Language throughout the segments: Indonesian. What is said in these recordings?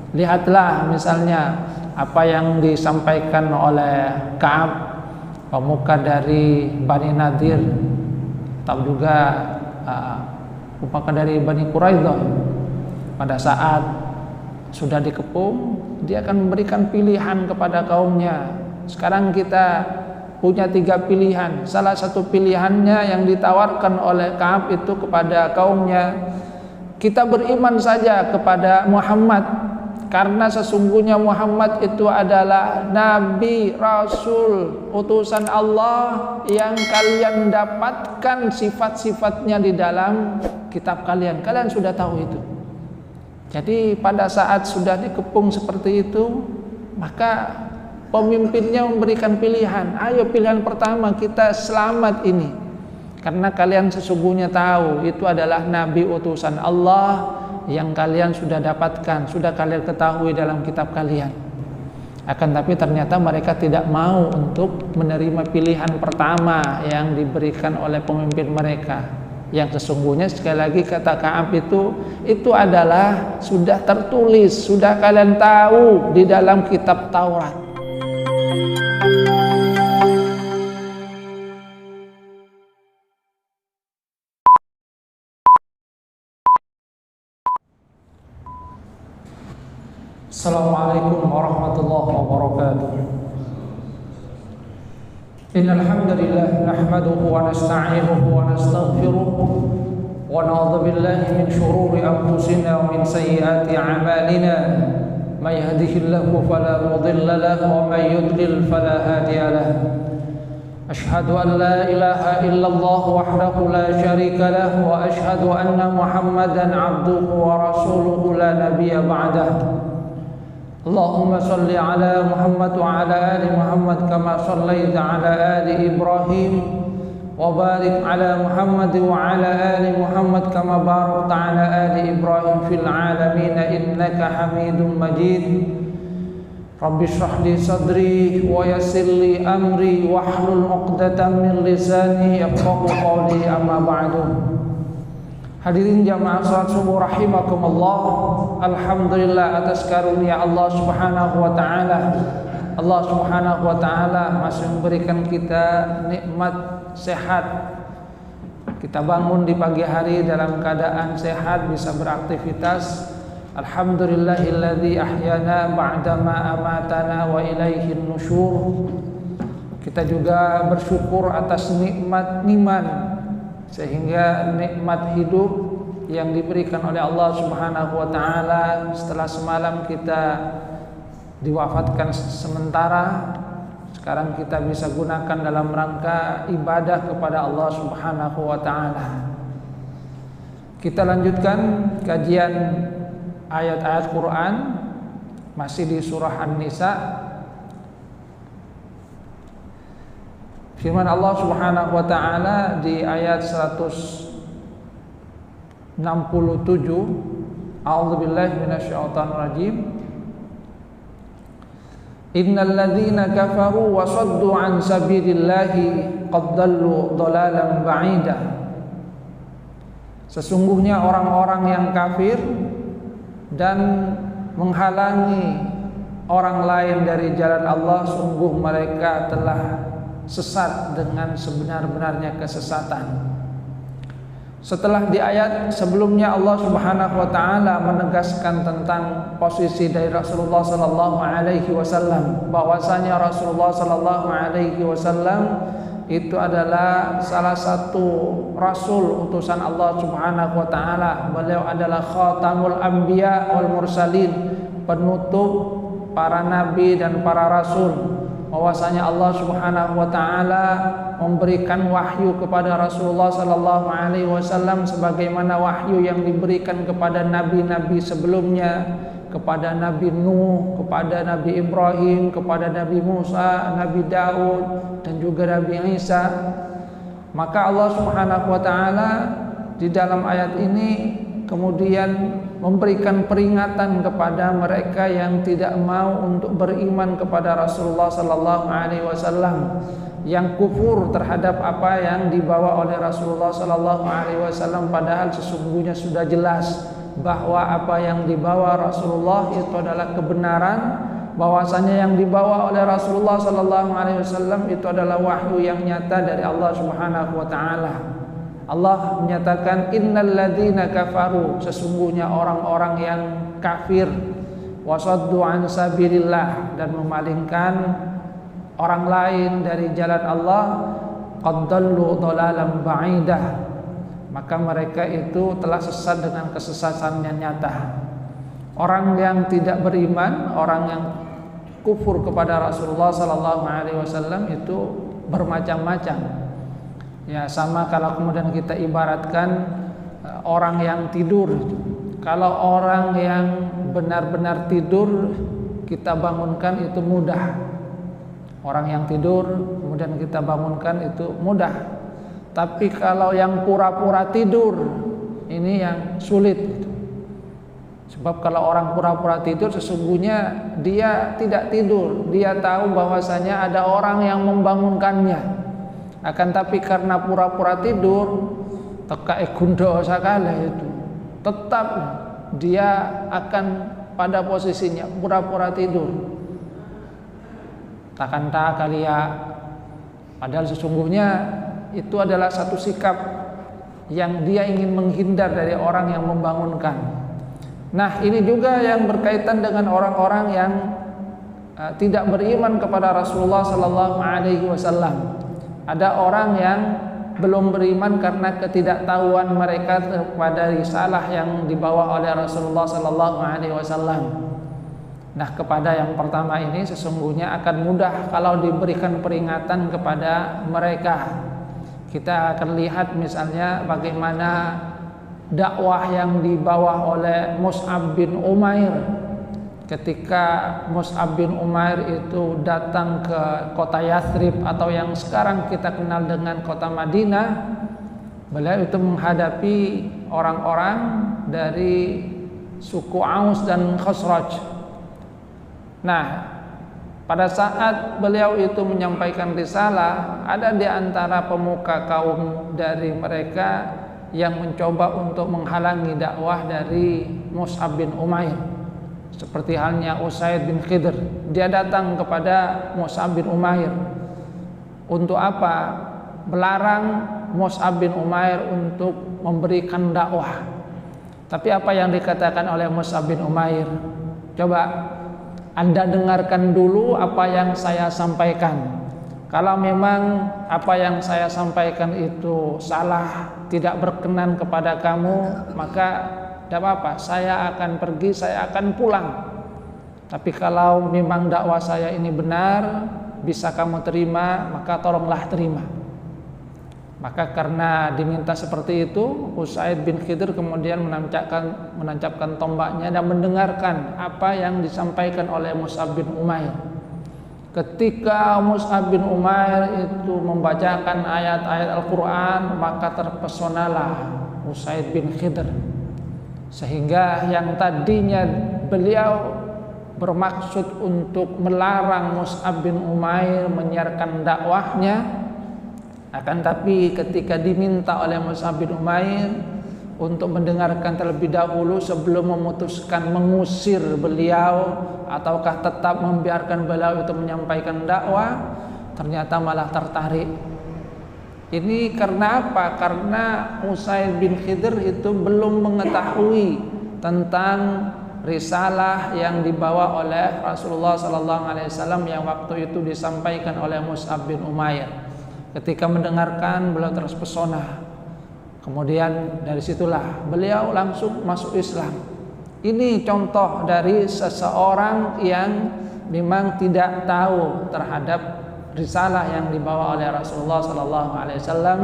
Lihatlah misalnya apa yang disampaikan oleh Ka'ab, pemuka dari Bani Nadir, atau juga pemuka dari Bani Quraidah. Pada saat sudah dikepung, dia akan memberikan pilihan kepada kaumnya. Sekarang kita punya 3 pilihan. Salah satu pilihannya yang ditawarkan oleh Ka'ab itu kepada kaumnya, kita beriman saja kepada Muhammad, karena sesungguhnya Muhammad itu adalah Nabi, Rasul, utusan Allah yang kalian dapatkan sifat-sifatnya di dalam kitab kalian. Kalian sudah tahu itu. Jadi pada saat sudah dikepung seperti itu, maka pemimpinnya memberikan pilihan. Ayo, pilihan pertama, kita selamat ini, karena kalian sesungguhnya tahu itu adalah Nabi utusan Allah yang kalian sudah dapatkan, sudah kalian ketahui dalam kitab kalian. Akan tapi ternyata mereka tidak mau untuk menerima pilihan pertama yang diberikan oleh pemimpin mereka, yang sesungguhnya sekali lagi kata Ka'ab itu adalah sudah tertulis, sudah kalian tahu di dalam kitab Taurat. Assalamualaikum warahmatullahi wabarakatuh. Innal hamdalillah nahmaduhu wa nasta'inuhu wa nastaghfiruh wa na'udzu billahi min shururi anfusina wa min sayyiati a'malina. May yahdihillahu fala mudilla lahu wa may yudlil fala hadiya lahu. Ashhadu an la ilaha illallah wahdahu la syarika lahu wa ashhadu anna Muhammadan 'abduhu wa rasuluhu la nabiyya ba'dahu. Allahumma salli ala Muhammad wa ala ali Muhammad kama sallaita ala ali Ibrahim wa barik ala Muhammad wa ala ali Muhammad kama barakta ala ali Ibrahim fil alamin innaka Hamidum Majid. Rabbi shrah li sadri wa yassir li amri wahlul 'uqdatam min lisani yafqahu qawli, amma ba'du. Hadirin jamaah salat subuh rahimakumullah. Alhamdulillah atas karunia Allah Subhanahu wa taala. Allah Subhanahu wa taala masih memberikan kita nikmat sehat. Kita bangun di pagi hari dalam keadaan sehat, bisa beraktivitas. Alhamdulillahilladzi ahyana ba'dama amatana wa ilaihin nusyur. Kita juga bersyukur atas nikmat iman, sehingga nikmat hidup yang diberikan oleh Allah Subhanahu wa taala setelah semalam kita diwafatkan sementara, sekarang kita bisa gunakan dalam rangka ibadah kepada Allah Subhanahu wa taala. Kita lanjutkan kajian ayat-ayat Quran masih di surah An-Nisa. Firman Allah Subhanahu wa taala di ayat 167, A'udzubillahi minasyaitonir rajim. Innal ladzina kafaru wa saddu an sabilillahi qad dallu dhalalan ba'ida. Sesungguhnya orang-orang yang kafir dan menghalangi orang lain dari jalan Allah, sungguh mereka telah sesat dengan sebenar-benarnya kesesatan. Setelah di ayat sebelumnya Allah Subhanahu wa taala menegaskan tentang posisi dari Rasulullah sallallahu alaihi wasallam, bahwasanya Rasulullah sallallahu alaihi wasallam itu adalah salah satu rasul utusan Allah Subhanahu wa taala. Beliau adalah khatamul anbiya wal mursalin, penutup para nabi dan para rasul. Bahwasanya Allah Subhanahu wa taala memberikan wahyu kepada Rasulullah sallallahu alaihi wasallam sebagaimana wahyu yang diberikan kepada nabi-nabi sebelumnya, kepada Nabi Nuh, kepada Nabi Ibrahim, kepada Nabi Musa, Nabi Daud, dan juga Nabi Isa. Maka Allah Subhanahu wa taala di dalam ayat ini kemudian memberikan peringatan kepada mereka yang tidak mau untuk beriman kepada Rasulullah sallallahu alaihi wasallam, yang kufur terhadap apa yang dibawa oleh Rasulullah sallallahu alaihi wasallam, padahal sesungguhnya sudah jelas bahwa apa yang dibawa Rasulullah itu adalah kebenaran, bahwasanya yang dibawa oleh Rasulullah sallallahu alaihi wasallam itu adalah wahyu yang nyata dari Allah Subhanahu wa taala. Allah menyatakan innal ladzina kafaru, sesungguhnya orang-orang yang kafir, wasaddu an sabilillah, dan memalingkan orang lain dari jalan Allah, qad dallu dhalalan ba'idah, maka mereka itu telah sesat dengan kesesatan yang nyata. Orang yang tidak beriman, orang yang kufur kepada Rasulullah sallallahu alaihi wasallam itu bermacam-macam. Ya, sama kalau kemudian kita ibaratkan orang yang tidur. Kalau orang yang benar-benar tidur kita bangunkan itu mudah. Orang yang tidur kemudian kita bangunkan itu mudah. Tapi kalau yang pura-pura tidur ini yang sulit. Sebab kalau orang pura-pura tidur sesungguhnya dia tidak tidur. Dia tahu bahwasanya ada orang yang membangunkannya. Akan tapi karena pura-pura tidur, teka gundo sakala itu, tetap dia akan pada posisinya pura-pura tidur. Takkan tak kalian, padahal sesungguhnya itu adalah satu sikap yang dia ingin menghindar dari orang yang membangunkan. Nah, ini juga yang berkaitan dengan orang-orang yang tidak beriman kepada Rasulullah sallallahu alaihi wasallam. Ada orang yang belum beriman karena ketidaktahuan mereka kepada risalah yang dibawa oleh Rasulullah sallallahu alaihi wasallam. Nah, kepada yang pertama ini sesungguhnya akan mudah kalau diberikan peringatan kepada mereka. Kita akan lihat misalnya bagaimana dakwah yang dibawa oleh Mus'ab bin Umair. Ketika Mus'ab bin Umair itu datang ke kota Yathrib atau yang sekarang kita kenal dengan kota Madinah, beliau itu menghadapi orang-orang dari suku Aus dan Khazraj. Nah, pada saat beliau itu menyampaikan risalah, ada di antara pemuka kaum dari mereka yang mencoba untuk menghalangi dakwah dari Mus'ab bin Umair. Seperti halnya Usaid bin Khidr, dia datang kepada Mus'ab bin Umair untuk apa? Melarang Mus'ab bin Umair untuk memberikan dakwah. Tapi apa yang dikatakan oleh Mus'ab bin Umair? Coba Anda dengarkan dulu apa yang saya sampaikan. Kalau memang apa yang saya sampaikan itu salah, tidak berkenan kepada kamu, maka tidak apa-apa, saya akan pergi, saya akan pulang. Tapi kalau memang dakwah saya ini benar, bisa kamu terima, maka tolonglah terima. Maka karena diminta seperti itu, Usaid bin Khidr kemudian menancapkan tombaknya dan mendengarkan apa yang disampaikan oleh Mus'ab bin Umair. Ketika Mus'ab bin Umair itu membacakan ayat-ayat Al-Quran, maka terpesonalah Usaid bin Khidr. Sehingga yang tadinya beliau bermaksud untuk melarang Mus'ab bin Umair menyiarkan dakwahnya, akan tapi ketika diminta oleh Mus'ab bin Umair untuk mendengarkan terlebih dahulu sebelum memutuskan mengusir beliau ataukah tetap membiarkan beliau itu menyampaikan dakwah, ternyata malah tertarik. Ini karena apa? Karena Usaid bin Khidr itu belum mengetahui tentang risalah yang dibawa oleh Rasulullah sallallahu alaihi wasallam yang waktu itu disampaikan oleh Mus'ab bin Umair. Ketika mendengarkan, beliau terpesona. Kemudian dari situlah beliau langsung masuk Islam. Ini contoh dari seseorang yang memang tidak tahu terhadap risalah yang dibawa oleh Rasulullah sallallahu alaihi wasallam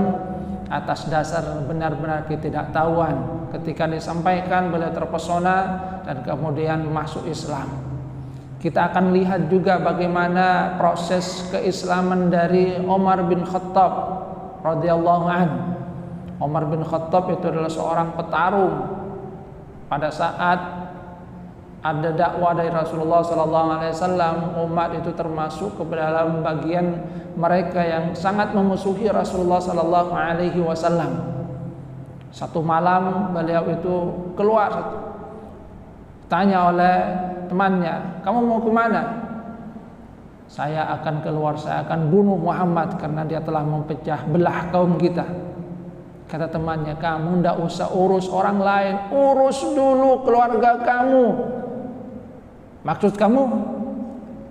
atas dasar benar-benar ketidaktahuan. Ketika disampaikan beliau terpesona dan kemudian masuk Islam. Kita akan lihat juga bagaimana proses keislaman dari Umar bin Khattab radhiyallahu anhu. Umar bin Khattab itu adalah seorang petarung. Pada saat ada dakwah dari Rasulullah SAW, umat itu termasuk ke dalam bagian mereka yang sangat memusuhi Rasulullah SAW. Satu malam beliau itu keluar, tanya oleh temannya, kamu mau kemana? Saya akan keluar, saya akan bunuh Muhammad karena dia telah mempecah belah kaum kita. Kata temannya, kamu ndak usah urus orang lain, urus dulu keluarga kamu. Maksud kamu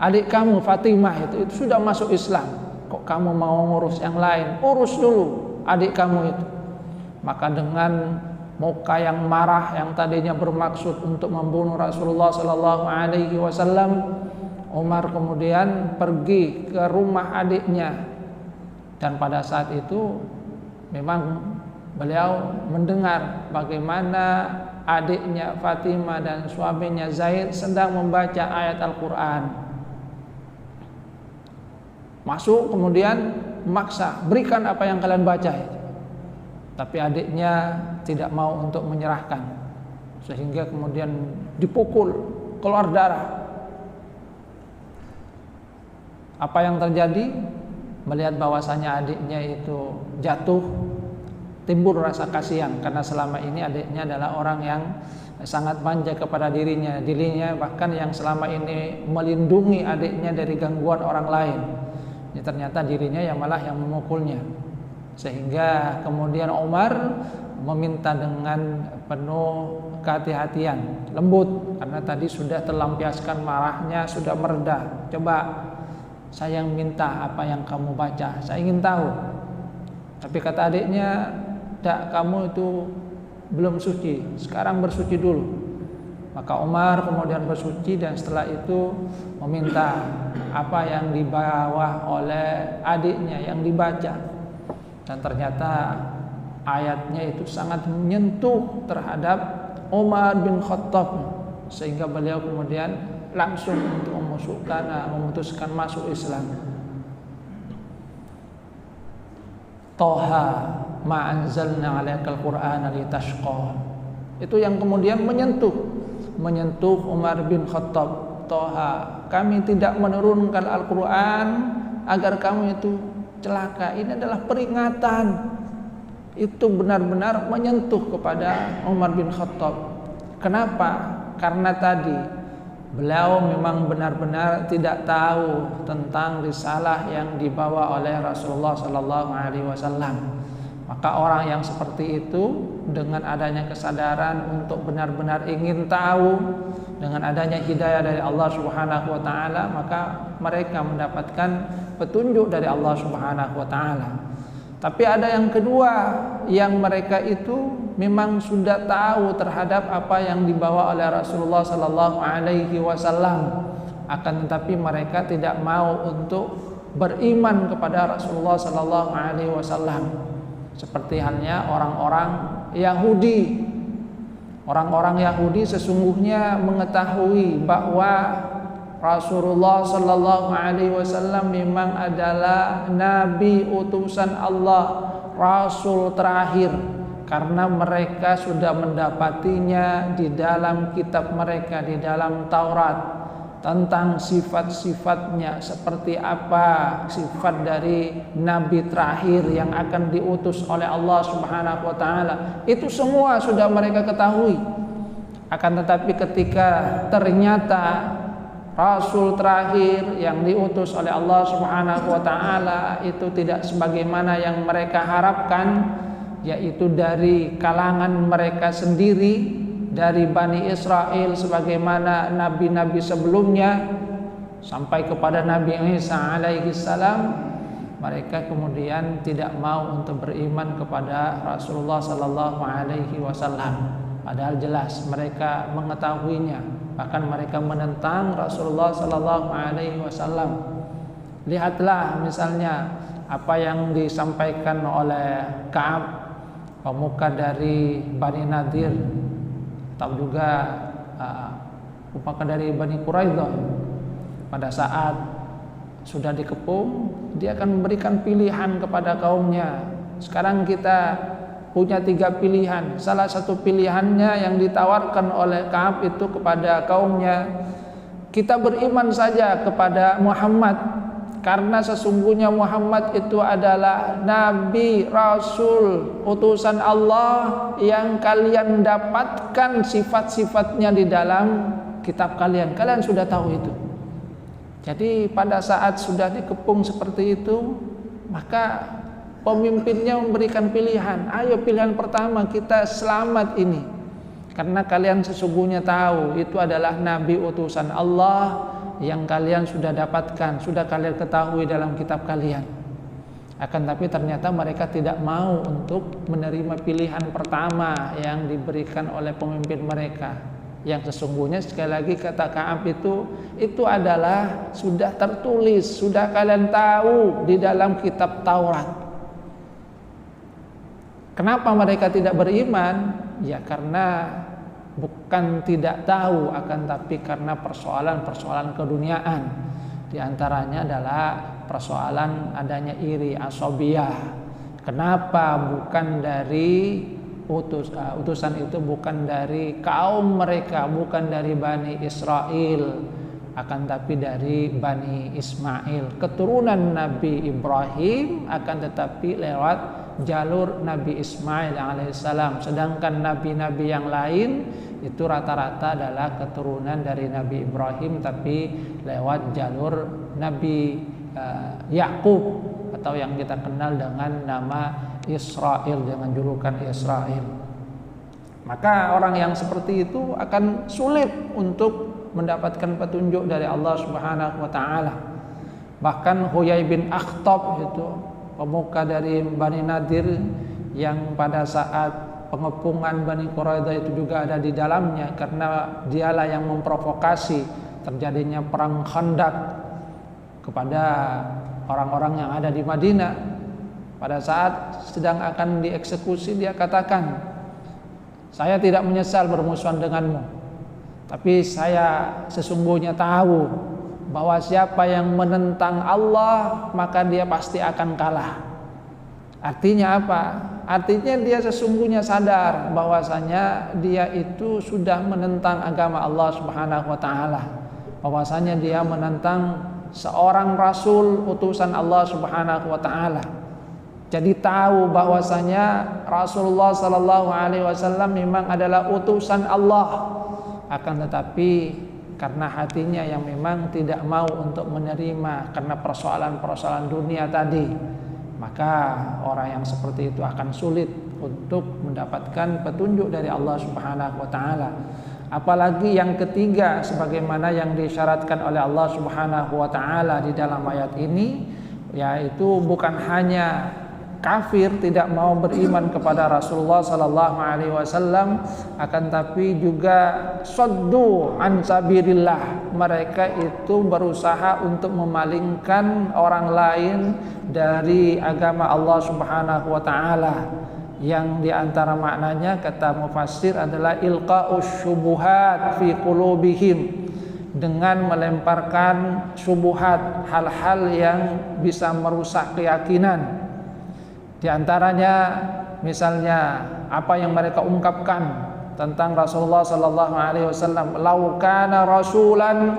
adik kamu Fatimah itu sudah masuk Islam, kok kamu mau ngurus yang lain? Urus dulu adik kamu itu. Maka dengan muka yang marah yang tadinya bermaksud untuk membunuh Rasulullah sallallahu alaihi wasallam, Umar kemudian pergi ke rumah adiknya, dan pada saat itu memang beliau mendengar bagaimana adiknya Fatimah dan suaminya Zaid sedang membaca ayat Al-Quran. Masuk kemudian memaksa, berikan apa yang kalian baca. Tapi adiknya tidak mau untuk menyerahkan, sehingga kemudian dipukul, keluar darah. Apa yang terjadi? Melihat bahwasanya adiknya itu jatuh, timbul rasa kasihan, karena selama ini adiknya adalah orang yang sangat manja kepada dirinya bahkan yang selama ini melindungi adiknya dari gangguan orang lain. Ya, ternyata dirinya yang malah yang memukulnya. Sehingga kemudian Umar meminta dengan penuh kehati-hatian, lembut, karena tadi sudah terlampiaskan marahnya, sudah mereda. Coba saya yang minta apa yang kamu baca, saya ingin tahu. Tapi kata adiknya, "Dak, kamu itu belum suci, sekarang bersuci dulu." Maka Umar kemudian bersuci, dan setelah itu meminta apa yang dibawa oleh adiknya yang dibaca. Dan ternyata ayatnya itu sangat menyentuh terhadap Umar bin Khattab, sehingga beliau kemudian langsung untuk memutuskan masuk Islam. Toha ma anzalna 'alaikal Qur'ana litashqa. Itu yang kemudian menyentuh Umar bin Khattab. Toha, kami tidak menurunkan Al-Quran agar kamu itu celaka. Ini adalah peringatan. Itu benar-benar menyentuh kepada Umar bin Khattab. Kenapa? Karena tadi beliau memang benar-benar tidak tahu tentang risalah yang dibawa oleh Rasulullah sallallahu alaihi wasallam. Maka orang yang seperti itu dengan adanya kesadaran untuk benar-benar ingin tahu, dengan adanya hidayah dari Allah Subhanahu wa taala, maka mereka mendapatkan petunjuk dari Allah Subhanahu wa taala. Tapi ada yang kedua, yang mereka itu memang sudah tahu terhadap apa yang dibawa oleh Rasulullah sallallahu alaihi wasallam, akan tetapi mereka tidak mau untuk beriman kepada Rasulullah sallallahu alaihi wasallam. Seperti halnya orang-orang Yahudi. Orang-orang Yahudi sesungguhnya mengetahui bahwa Rasulullah sallallahu alaihi wasallam memang adalah nabi utusan Allah, rasul terakhir, karena mereka sudah mendapatinya di dalam kitab mereka, di dalam Taurat, tentang sifat-sifatnya, seperti apa sifat dari nabi terakhir yang akan diutus oleh Allah Subhanahu wa taala. Itu semua sudah mereka ketahui. Akan tetapi ketika ternyata rasul terakhir yang diutus oleh Allah Subhanahu wa taala itu tidak sebagaimana yang mereka harapkan, yaitu dari kalangan mereka sendiri, dari Bani Israel sebagaimana nabi-nabi sebelumnya sampai kepada Nabi Isa alaihi salam, mereka kemudian tidak mau untuk beriman kepada Rasulullah sallallahu alaihi wasallam, padahal jelas mereka mengetahuinya, bahkan mereka menentang Rasulullah sallallahu alaihi wasallam. Lihatlah misalnya apa yang disampaikan oleh Ka'ab, pemuka dari Bani Nadir, tahu juga pemuka dari Bani Quraidah. Pada saat sudah dikepung, dia akan memberikan pilihan kepada kaumnya. Sekarang kita punya 3 pilihan. Salah satu pilihannya yang ditawarkan oleh Ka'ab itu kepada kaumnya, kita beriman saja kepada Muhammad karena sesungguhnya Muhammad itu adalah Nabi, Rasul, utusan Allah yang kalian dapatkan sifat-sifatnya di dalam kitab kalian. Kalian sudah tahu itu. Jadi pada saat sudah dikepung seperti itu, maka pemimpinnya memberikan pilihan. Ayo pilihan pertama, kita selamat ini. Karena kalian sesungguhnya tahu itu adalah Nabi utusan Allah yang kalian sudah dapatkan, sudah kalian ketahui dalam kitab kalian. Akan tapi ternyata mereka tidak mau untuk menerima pilihan pertama yang diberikan oleh pemimpin mereka, yang sesungguhnya sekali lagi kata Ka'ab itu adalah sudah tertulis, sudah kalian tahu di dalam kitab Taurat. Kenapa mereka tidak beriman? Ya karena bukan tidak tahu, akan tapi karena persoalan-persoalan keduniaan. Di antaranya adalah persoalan adanya iri, asobiyah. Kenapa bukan dari utusan itu bukan dari kaum mereka, bukan dari Bani Israel, akan tapi dari Bani Ismail, keturunan Nabi Ibrahim, akan tetapi lewat jalur Nabi Ismail alaihissalam. Sedangkan nabi-nabi yang lain itu rata-rata adalah keturunan dari Nabi Ibrahim, tapi lewat jalur Nabi Yakub, atau yang kita kenal dengan nama Israel, dengan julukan Israel. Maka orang yang seperti itu akan sulit untuk mendapatkan petunjuk dari Allah Subhanahu wa taala. Bahkan Huyai bin Akhtab itu pemuka dari Bani Nadir yang pada saat pengepungan Bani Quraidah itu juga ada di dalamnya, karena dialah yang memprovokasi terjadinya perang Khandaq kepada orang-orang yang ada di Madinah. Pada saat sedang akan dieksekusi, dia katakan, saya tidak menyesal bermusuhan denganmu, tapi saya sesungguhnya tahu bahwa siapa yang menentang Allah maka dia pasti akan kalah. Artinya apa? Artinya dia sesungguhnya sadar bahwasanya dia itu sudah menentang agama Allah Subhanahu wa taala, bahwasanya dia menentang seorang rasul utusan Allah Subhanahu wa taala. Jadi tahu bahwasanya Rasulullah sallallahu alaihi wasallam memang adalah utusan Allah, akan tetapi karena hatinya yang memang tidak mau untuk menerima karena persoalan-persoalan dunia tadi, maka orang yang seperti itu akan sulit untuk mendapatkan petunjuk dari Allah Subhanahu wa taala. Apalagi yang ketiga, sebagaimana yang disyaratkan oleh Allah Subhanahu wa taala di dalam ayat ini, yaitu bukan hanya kafir tidak mau beriman kepada Rasulullah sallallahu alaihi wasallam, akan tapi juga saddu an sabilillah. Mereka itu berusaha untuk memalingkan orang lain dari agama Allah Subhanahu wa taala, yang diantara maknanya kata mufassir adalah ilqa'us syubuhat fi qulubihim, dengan melemparkan syubuhat, hal-hal yang bisa merusak keyakinan. Di antaranya misalnya apa yang mereka ungkapkan tentang Rasulullah sallallahu alaihi wasallam, "Lau kana rasulan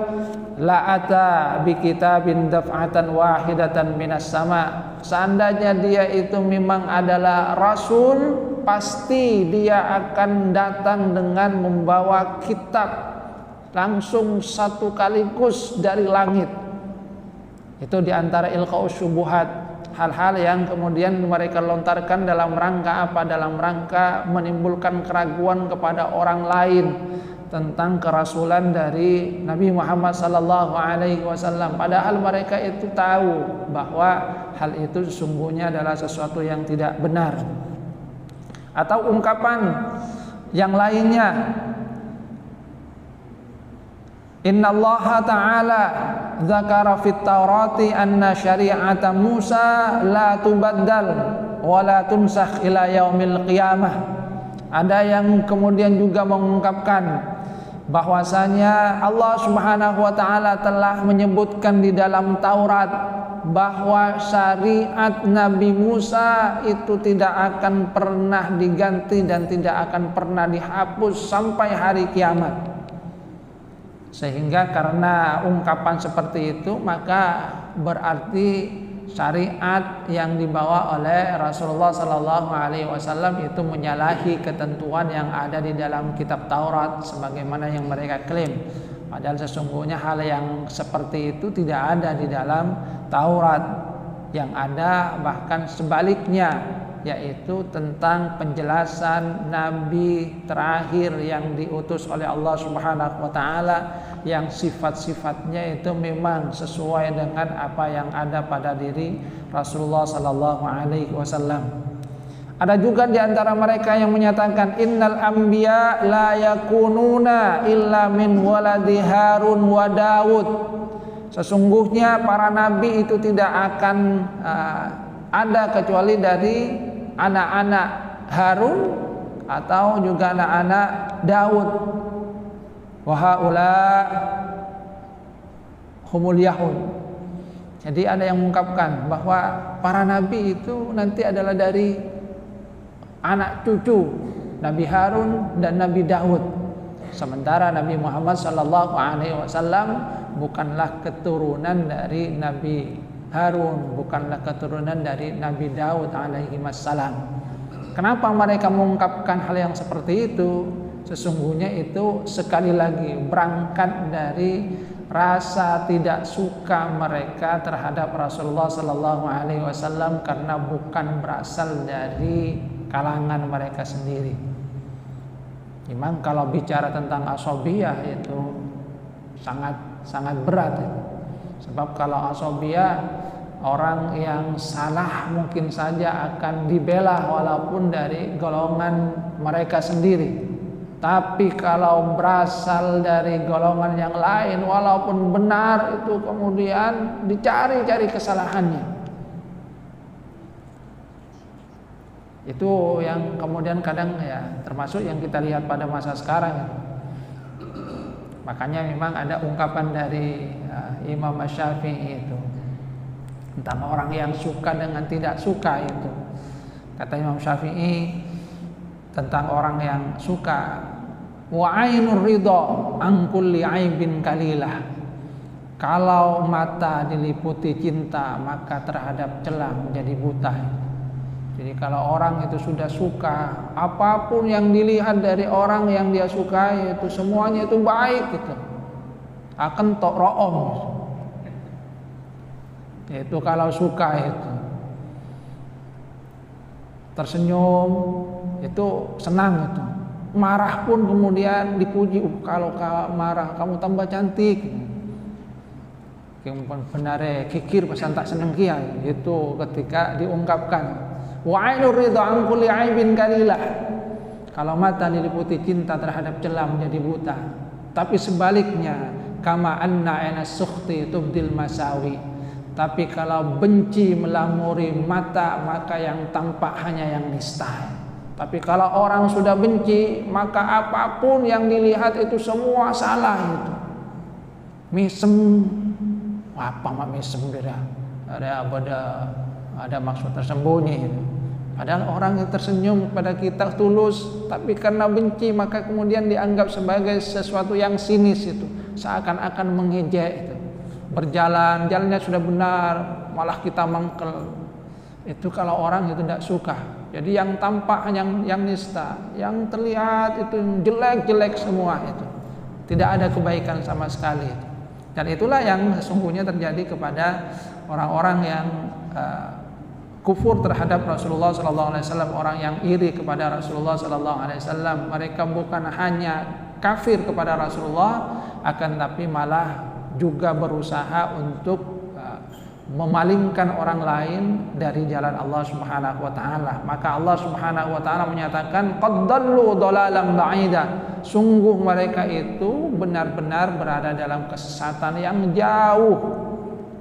la ata bi kitabin daf'atan wahidatan minas sama." Seandainya dia itu memang adalah rasul, pasti dia akan datang dengan membawa kitab langsung satu kaligus dari langit. Itu di antara ilqa'us syubuhat, hal-hal yang kemudian mereka lontarkan dalam rangka apa? Dalam rangka menimbulkan keraguan kepada orang lain tentang kerasulan dari Nabi Muhammad sallallahu alaihi wasallam. Padahal mereka itu tahu bahwa hal itu sesungguhnya adalah sesuatu yang tidak benar. Atau ungkapan yang lainnya, Innallaha ta'ala dzakara fit Taurati anna syari'ata Musa la tubaddal wa la tunsakh ila yaumil qiyamah. Ada yang kemudian juga mengungkapkan bahwasanya Allah Subhanahu wa taala telah menyebutkan di dalam Taurat bahwa syariat Nabi Musa itu tidak akan pernah diganti dan tidak akan pernah dihapus sampai hari kiamat. Sehingga karena ungkapan seperti itu, maka berarti syariat yang dibawa oleh Rasulullah Sallallahu Alaihi Wasallam itu menyalahi ketentuan yang ada di dalam kitab Taurat sebagaimana yang mereka klaim. Padahal sesungguhnya hal yang seperti itu tidak ada di dalam Taurat. Yang ada bahkan sebaliknya, yaitu tentang penjelasan nabi terakhir yang diutus oleh Allah Subhanahu wa taala, yang sifat-sifatnya itu memang sesuai dengan apa yang ada pada diri Rasulullah sallallahu alaihi wasallam. Ada juga di antara mereka yang menyatakan innal anbiya la yakununa illa min waladi Harun wa Daud. Sesungguhnya para nabi itu tidak akan ada kecuali dari anak-anak Harun atau juga anak-anak Daud. Wa haula humul yahud. Jadi ada yang mengungkapkan bahwa para nabi itu nanti adalah dari anak cucu Nabi Harun dan Nabi Daud. Sementara Nabi Muhammad sallallahu alaihi wasallam bukanlah keturunan dari Nabi Harun, bukanlah keturunan dari Nabi Daud alaihi wassalam. Kenapa mereka mengungkapkan hal yang seperti itu? Sesungguhnya itu sekali lagi berangkat dari rasa tidak suka mereka terhadap Rasulullah sallallahu alaihi wasallam karena bukan berasal dari kalangan mereka sendiri. Memang kalau bicara tentang asobiyah itu sangat berat ya. Sebab kalau asobiyah, orang yang salah mungkin saja akan dibela walaupun dari golongan mereka sendiri. Tapi kalau berasal dari golongan yang lain, walaupun benar, itu kemudian dicari-cari kesalahannya. Itu yang kemudian kadang ya termasuk yang kita lihat pada masa sekarang ya. Makanya memang ada ungkapan dari Imam Syafi'i itu tentang orang yang suka dengan tidak suka itu. Kata Imam Syafi'i tentang orang yang suka, wa ainur ridha an kulli aibin kalilah. Kalau mata diliputi cinta, maka terhadap celah menjadi buta. Jadi kalau orang itu sudah suka, apapun yang dilihat dari orang yang dia sukai itu semuanya itu baik gitu. Akan tok ro'om. Itu kalau suka itu. Tersenyum itu senang itu. Marah pun kemudian dipuji, kalau marah kamu tambah cantik. Benar kikir pesan tak seneng kiai itu ketika diungkapkan. Wa ainur ridha an kulli aibin kalilah. Kalau mata diliputi cinta terhadap celah menjadi buta. Tapi sebaliknya, kama anna aina sukhti tubdil masawi. Tapi kalau benci melamuri mata, maka yang tampak hanya yang nista. Tapi kalau orang sudah benci, maka apapun yang dilihat itu semua salah itu. Misem, apa mak misem beda? Ada maksud tersembunyi itu. Padahal orang yang tersenyum kepada kita tulus, tapi karena benci maka kemudian dianggap sebagai sesuatu yang sinis itu, seakan-akan mengejek itu. Jalannya sudah benar, malah kita mangkel. Itu kalau orang itu tidak suka. Jadi yang tampak yang nista, yang terlihat itu jelek-jelek semua itu. Tidak ada kebaikan sama sekali. Dan itulah yang sesungguhnya terjadi kepada orang-orang yang kufur terhadap Rasulullah SAW, orang yang iri kepada Rasulullah SAW. Mereka bukan hanya kafir kepada Rasulullah, akan tapi malah juga berusaha untuk memalingkan orang lain dari jalan Allah Subhanahu wa taala. Maka Allah Subhanahu wa taala menyatakan qad dallu dalalan ba'ida. Sungguh mereka itu benar-benar berada dalam kesesatan yang jauh.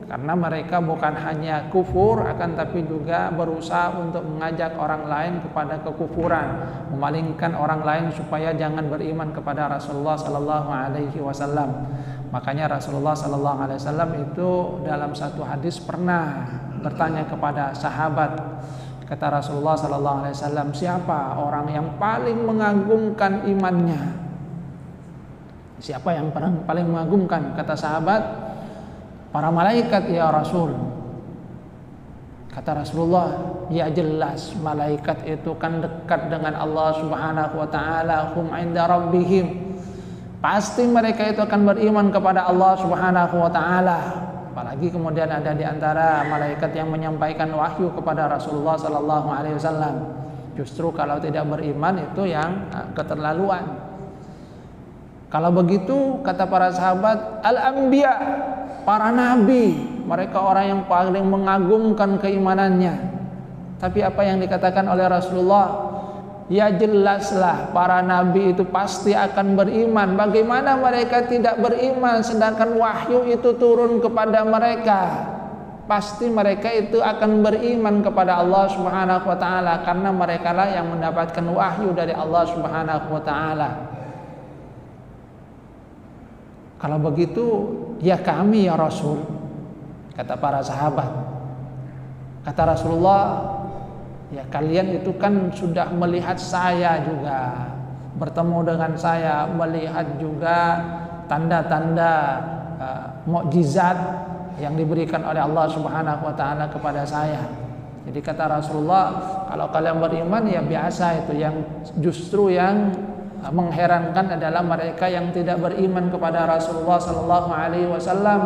Karena mereka bukan hanya kufur, akan tapi juga berusaha untuk mengajak orang lain kepada kekufuran, memalingkan orang lain supaya jangan beriman kepada Rasulullah sallallahu alaihi wasallam. Makanya Rasulullah sallallahu alaihi wasallam itu dalam satu hadis pernah bertanya kepada sahabat. Kata Rasulullah sallallahu alaihi wasallam, siapa orang yang paling mengagungkan imannya? Siapa yang paling mengagumkan? Kata sahabat, para malaikat ya Rasul. Kata Rasulullah, ya jelas malaikat itu kan dekat dengan Allah Subhanahu wa taala, hum inda rabbihim. Pasti mereka itu akan beriman kepada Allah Subhanahu wa taala. Apalagi kemudian ada di antara malaikat yang menyampaikan wahyu kepada Rasulullah sallallahu alaihi wasallam. Justru kalau tidak beriman itu yang keterlaluan. Kalau begitu kata para sahabat, al-anbiya, para nabi, mereka orang yang paling mengagumkan keimanannya. Tapi apa yang dikatakan oleh Rasulullah? Ya jelaslah para nabi itu pasti akan beriman. Bagaimana mereka tidak beriman sedangkan wahyu itu turun kepada mereka? Pasti mereka itu akan beriman kepada Allah Subhanahu wa taala karena merekalah yang mendapatkan wahyu dari Allah Subhanahu wa taala. Kalau begitu, ya kami ya Rasul, kata para sahabat. Kata Rasulullah, ya kalian itu kan sudah melihat saya juga, bertemu dengan saya, melihat juga tanda-tanda mukjizat yang diberikan oleh Allah Subhanahu wa taala kepada saya. Jadi kata Rasulullah, kalau kalian beriman ya biasa itu, yang justru yang mengherankan adalah mereka yang tidak beriman kepada Rasulullah sallallahu alaihi wasallam,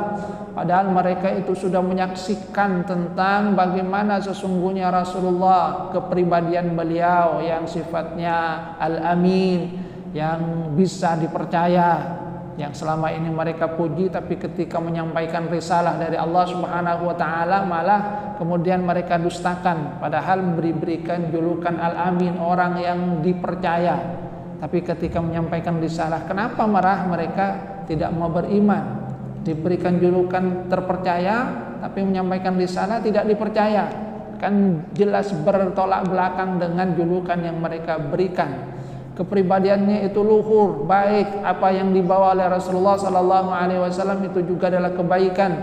padahal mereka itu sudah menyaksikan tentang bagaimana sesungguhnya Rasulullah, kepribadian beliau yang sifatnya al-amin, yang bisa dipercaya, yang selama ini mereka puji, tapi ketika menyampaikan risalah dari Allah Subhanahu wa taala malah kemudian mereka dustakan, padahal diberikan julukan al-amin, orang yang dipercaya. Tapi ketika menyampaikan risalah, kenapa marah mereka tidak mau beriman? Diberikan julukan terpercaya, tapi menyampaikan risalah tidak dipercaya. Kan jelas bertolak belakang dengan julukan yang mereka berikan. Kepribadiannya itu luhur, baik, apa yang dibawa oleh Rasulullah sallallahu alaihi wasallam itu juga adalah kebaikan.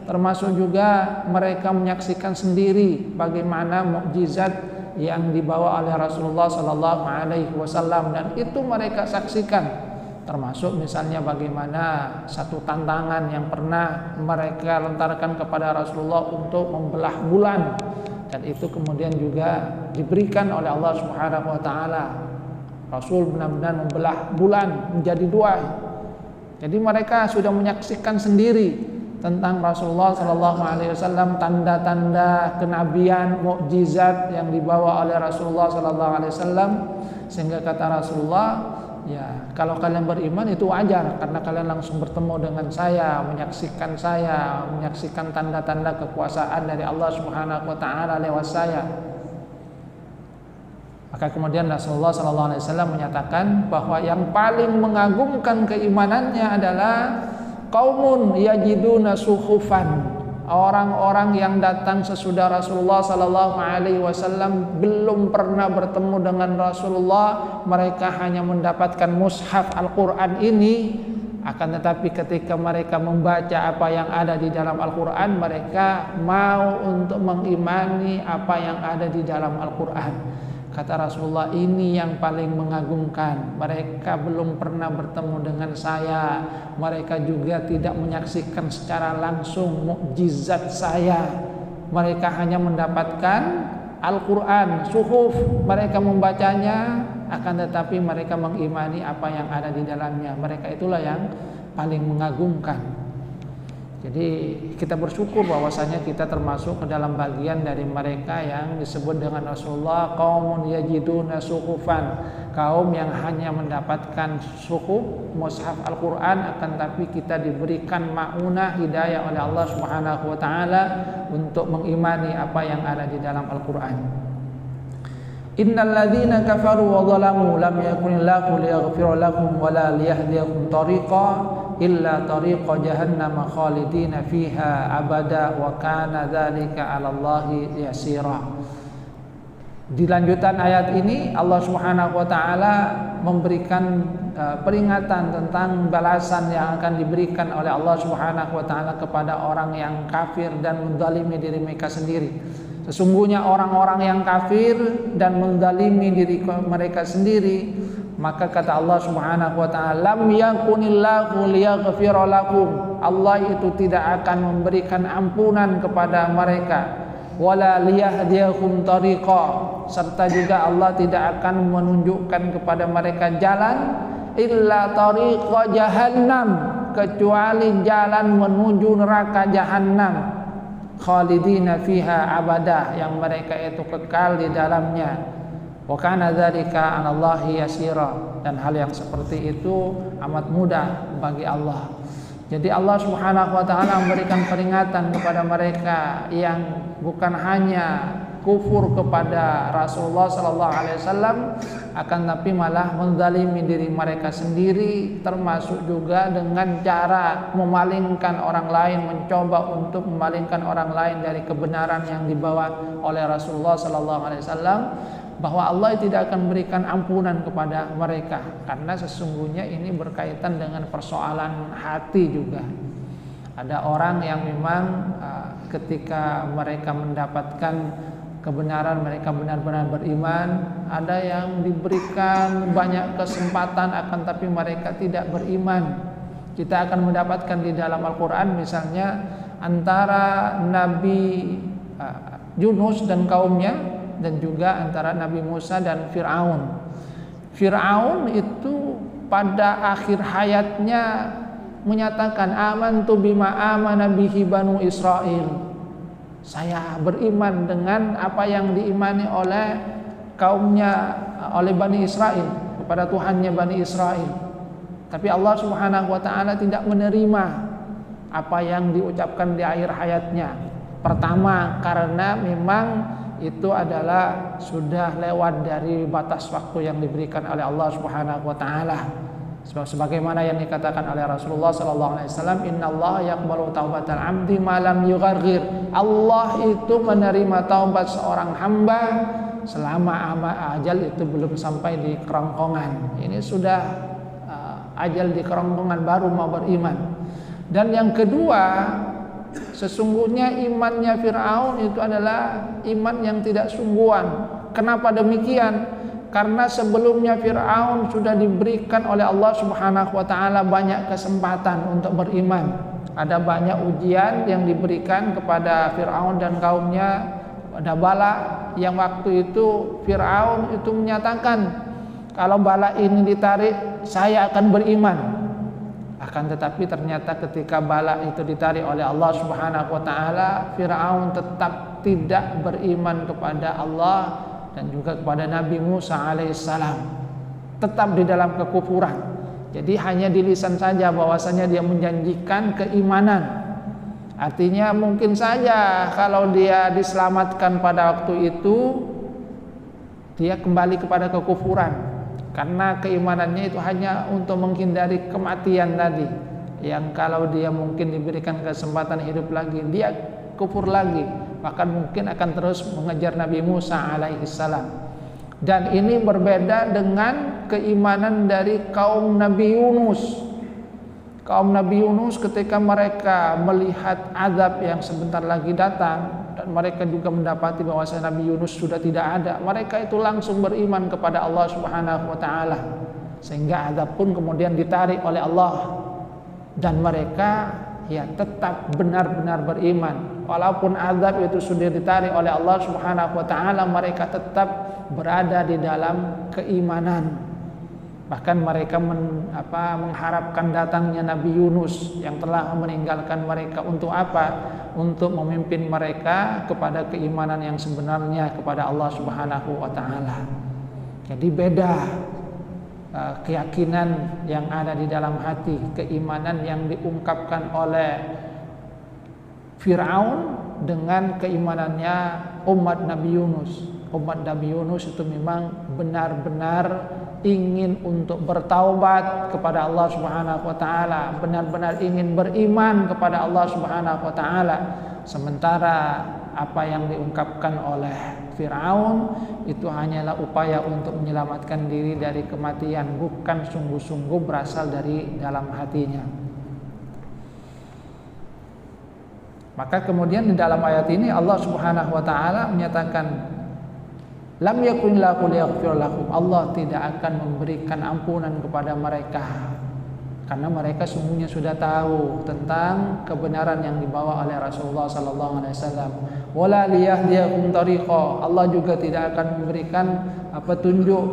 Termasuk juga mereka menyaksikan sendiri bagaimana mukjizat yang dibawa oleh Rasulullah sallallahu alaihi wasallam, dan itu mereka saksikan. Termasuk misalnya bagaimana satu tantangan yang pernah mereka lontarkan kepada Rasulullah untuk membelah bulan, dan itu kemudian juga diberikan oleh Allah Subhanahu wa taala. Rasul benar-benar membelah bulan menjadi dua. Jadi mereka sudah menyaksikan sendiri tentang Rasulullah sallallahu alaihi wasallam, tanda-tanda kenabian, mukjizat yang dibawa oleh Rasulullah sallallahu alaihi wasallam, sehingga kata Rasulullah, ya kalau kalian beriman itu wajar karena kalian langsung bertemu dengan saya, menyaksikan tanda-tanda kekuasaan dari Allah Subhanahu wa taala lewat saya. Maka kemudian Rasulullah sallallahu alaihi wasallam menyatakan bahwa yang paling mengagumkan keimanannya adalah qaumun yajiduna suhufan, orang-orang yang datang sesudah Rasulullah sallallahu alaihi wasallam belum pernah bertemu dengan Rasulullah, mereka hanya mendapatkan mushaf Al-Qur'an ini, akan tetapi ketika mereka membaca apa yang ada di dalam Al-Qur'an, mereka mau untuk mengimani apa yang ada di dalam Al-Qur'an. Kata Rasulullah, ini yang paling mengagumkan. Mereka belum pernah bertemu dengan saya, mereka juga tidak menyaksikan secara langsung mukjizat saya. Mereka hanya mendapatkan Al-Quran, suhuf, mereka membacanya, akan tetapi mereka mengimani apa yang ada di dalamnya. Mereka itulah yang paling mengagumkan. Jadi kita bersyukur bahwasanya kita termasuk ke dalam bagian dari mereka yang disebut dengan Rasulullah qaumun yajiduna suhufan, kaum yang hanya mendapatkan suhuf mushaf Al-Qur'an, akan tapi kita diberikan ma'unah hidayah oleh Allah Subhanahu wa taala untuk mengimani apa yang ada di dalam Al-Qur'an. Innal ladzina kafaru wa zalamu lam yakunillahu liyaghfira lahum wa la liyahdiyahum tariqa illa tariqa jahannam khalidina fiha abada wa kana dzalika 'ala Allahi yasira. Di lanjutan ayat ini Allah Subhanahu wa taala memberikan peringatan tentang balasan yang akan diberikan oleh Allah Subhanahu wa taala kepada orang yang kafir dan menzalimi diri mereka sendiri. Sesungguhnya orang-orang yang kafir dan menzalimi diri mereka sendiri, Maka kata Allah Subhanahu wa taala, lam yakunillahu liyaghfira lakum. Allah itu tidak akan memberikan ampunan kepada mereka, wala liyahdiyahum tariqa, serta juga Allah tidak akan menunjukkan kepada mereka jalan illa tariqa jahannam, kecuali jalan menuju neraka jahannam, khalidina fiha abadah, yang mereka itu kekal di dalamnya. Wa kana dzalika 'alallahi yasira, dan hal yang seperti itu amat mudah bagi Allah. Jadi Allah Subhanahu wa taala memberikan peringatan kepada mereka yang bukan hanya kufur kepada Rasulullah sallallahu alaihi wasallam, akan tapi malah menzalimi diri mereka sendiri, termasuk juga dengan cara memalingkan orang lain, mencoba untuk memalingkan orang lain dari kebenaran yang dibawa oleh Rasulullah sallallahu alaihi wasallam, bahwa Allah tidak akan memberikan ampunan kepada mereka, karena sesungguhnya ini berkaitan dengan persoalan hati juga. Ada orang yang memang ketika mereka mendapatkan kebenaran, mereka benar-benar beriman. Ada yang diberikan banyak kesempatan akan tapi mereka tidak beriman. Kita akan mendapatkan di dalam Al-Quran misalnya antara Nabi Yunus dan kaumnya, dan juga antara Nabi Musa dan Fir'aun. Fir'aun itu pada akhir hayatnya menyatakan amantu bima amana bihi banu Israel. Saya beriman dengan apa yang diimani oleh kaumnya, oleh Bani Israel, kepada Tuhannya Bani Israel. Tapi Allah Subhanahu wa taala tidak menerima apa yang diucapkan di akhir hayatnya. Pertama, karena memang itu adalah sudah lewat dari batas waktu yang diberikan oleh Allah Subhanahu wa taala. Sebagaimana yang dikatakan oleh Rasulullah sallallahu alaihi wasallam, innallaha yaqbalu taubatal 'abdi ma lam yugharghir. Allah itu menerima taubat seorang hamba selama ajal itu belum sampai di kerongkongan. Ini sudah ajal di kerongkongan baru mau beriman. Dan yang kedua, sesungguhnya imannya Fir'aun itu adalah iman yang tidak sungguhan. Kenapa demikian? Karena sebelumnya Fir'aun sudah diberikan oleh Allah Subhanahu wa taala banyak kesempatan untuk beriman. Ada banyak ujian yang diberikan kepada Fir'aun dan kaumnya. Ada bala yang waktu itu Fir'aun itu menyatakan, kalau bala ini ditarik saya akan beriman. Akan tetapi ternyata ketika bala itu ditarik oleh Allah Subhanahu wa taala, Fir'aun tetap tidak beriman kepada Allah dan juga kepada Nabi Musa alaihissalam, tetap di dalam kekufuran. Jadi hanya di lisan saja bahwasanya dia menjanjikan keimanan. Artinya mungkin saja kalau dia diselamatkan pada waktu itu, dia kembali kepada kekufuran, karena keimanannya itu hanya untuk menghindari kematian tadi. Yang kalau dia mungkin diberikan kesempatan hidup lagi, dia kufur lagi, bahkan mungkin akan terus mengejar Nabi Musa alaihissalam. Dan ini berbeda dengan keimanan dari kaum Nabi Yunus. Kaum Nabi Yunus ketika mereka melihat azab yang sebentar lagi datang, dan mereka juga mendapati bahwa Nabi Yunus sudah tidak ada, mereka itu langsung beriman kepada Allah Subhanahu wa taala, sehingga azab pun kemudian ditarik oleh Allah, dan mereka ya tetap benar-benar beriman. Walaupun azab itu sudah ditarik oleh Allah Subhanahu wa taala, mereka tetap berada di dalam keimanan. Bahkan mereka mengharapkan datangnya Nabi Yunus yang telah meninggalkan mereka untuk apa? Untuk memimpin mereka kepada keimanan yang sebenarnya kepada Allah Subhanahu wa taala. Jadi beda keyakinan yang ada di dalam hati, keimanan yang diungkapkan oleh Fir'aun dengan keimanannya umat Nabi Yunus. Umat Nabi Yunus itu memang benar-benar ingin untuk bertaubat kepada Allah Subhanahu wa taala, benar-benar ingin beriman kepada Allah Subhanahu wa taala. Sementara apa yang diungkapkan oleh Fir'aun itu hanyalah upaya untuk menyelamatkan diri dari kematian, bukan sungguh-sungguh berasal dari dalam hatinya. Maka kemudian di dalam ayat ini Allah Subhanahu wa taala menyatakan lam yakun lahu liyaghfir lahum, Allah tidak akan memberikan ampunan kepada mereka karena mereka sungguhnya sudah tahu tentang kebenaran yang dibawa oleh Rasulullah sallallahu alaihi wasallam. Wala liyahdiyahum tariqa, Allah juga tidak akan memberikan petunjuk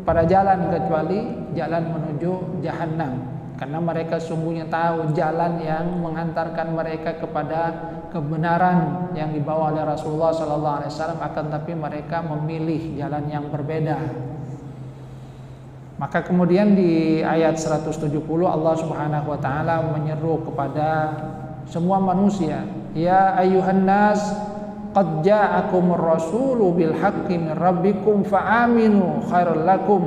pada jalan kecuali jalan menuju jahanam, karena mereka sungguhnya tahu jalan yang mengantarkan mereka kepada kebenaran yang dibawa oleh Rasulullah sallallahu alaihi wasallam, akan tapi mereka memilih jalan yang berbeda. Maka kemudian di ayat 170 Allah Subhanahu wa taala menyeru kepada semua manusia, ya ayyuhan nas qad ja'akumur rasulu bil haqqi min rabbikum fa'aminu khairal lakum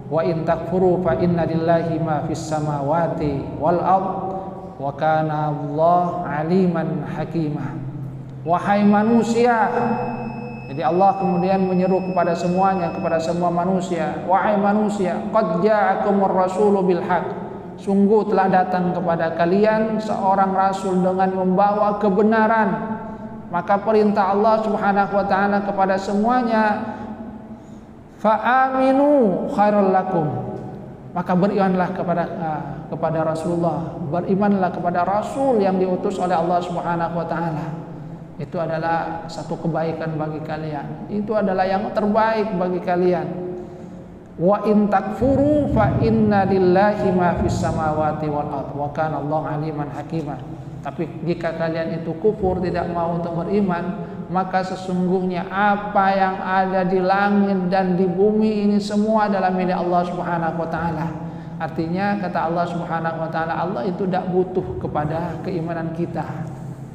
wa in takfuru fa inna lillahi ma fis samawati wal ard wa kana Allah aliman hakimah. Wahai manusia, jadi Allah kemudian menyeru kepada semuanya, kepada semua manusia, wahai manusia, qad ja'akumur rasulu bil haqq, sungguh telah datang kepada kalian seorang rasul dengan membawa kebenaran. Maka perintah Allah Subhanahu wa taala kepada semuanya, fa'aminu khairal lakum, maka berimanlah kepada Rasulullah, berimanlah kepada Rasul yang diutus oleh Allah Subhanahu wa taala. Itu adalah satu kebaikan bagi kalian, itu adalah yang terbaik bagi kalian. Wa in takfuru fa inna lillahi ma fis samawati wal ard wa kana Allah aliman hakimah. Tapi jika kalian itu kufur, tidak mau untuk beriman, maka sesungguhnya apa yang ada di langit dan di bumi ini semua adalah milik Allah Subhanahu wa taala. Artinya kata Allah Subhanahu wa taala, Allah itu tidak butuh kepada keimanan kita,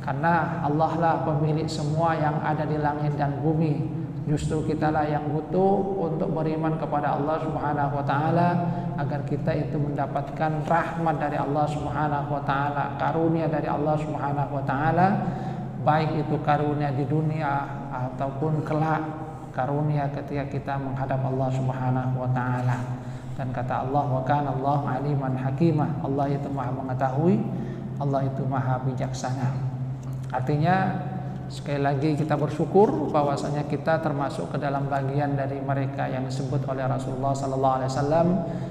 karena Allah lah pemilik semua yang ada di langit dan bumi. Justru kitalah yang butuh untuk beriman kepada Allah Subhanahu wa taala agar kita itu mendapatkan rahmat dari Allah Subhanahu wa taala, karunia dari Allah Subhanahu wa taala, baik itu karunia di dunia ataupun kelak karunia ketika kita menghadap Allah Subhanahu wa taala. Dan kata Allah, wa kana Allah aliman hakimah, Allah itu Maha mengetahui, Allah itu Maha bijaksana. Artinya sekali lagi kita bersyukur bahwasanya kita termasuk ke dalam bagian dari mereka yang disebut oleh Rasulullah sallallahu alaihi wasallam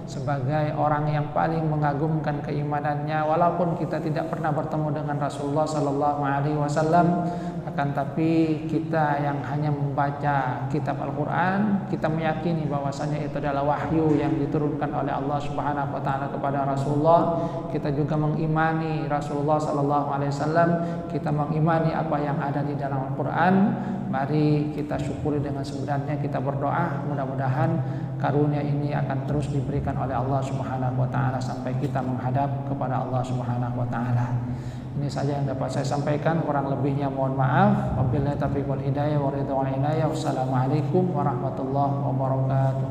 sebagai orang yang paling mengagumkan keimanannya, walaupun kita tidak pernah bertemu dengan Rasulullah sallallahu alaihi wasallam, akan tapi kita yang hanya membaca kitab Al-Qur'an, kita meyakini bahwasanya itu adalah wahyu yang diturunkan oleh Allah Subhanahu wa taala kepada Rasulullah. Kita juga mengimani Rasulullah sallallahu alaihi wasallam, kita mengimani apa yang ada di dalam Al-Quran. Mari kita syukuri dengan sebenarnya, kita berdoa mudah-mudahan karunia ini akan terus diberikan oleh Allah Subhanahu wa taala sampai kita menghadap kepada Allah Subhanahu wa taala. Ini saja yang dapat saya sampaikan, kurang lebihnya mohon maaf. Wabillahi taufiq wal hidayah wa ridwan inayah. Wassalamualaikum warahmatullahi wabarakatuh.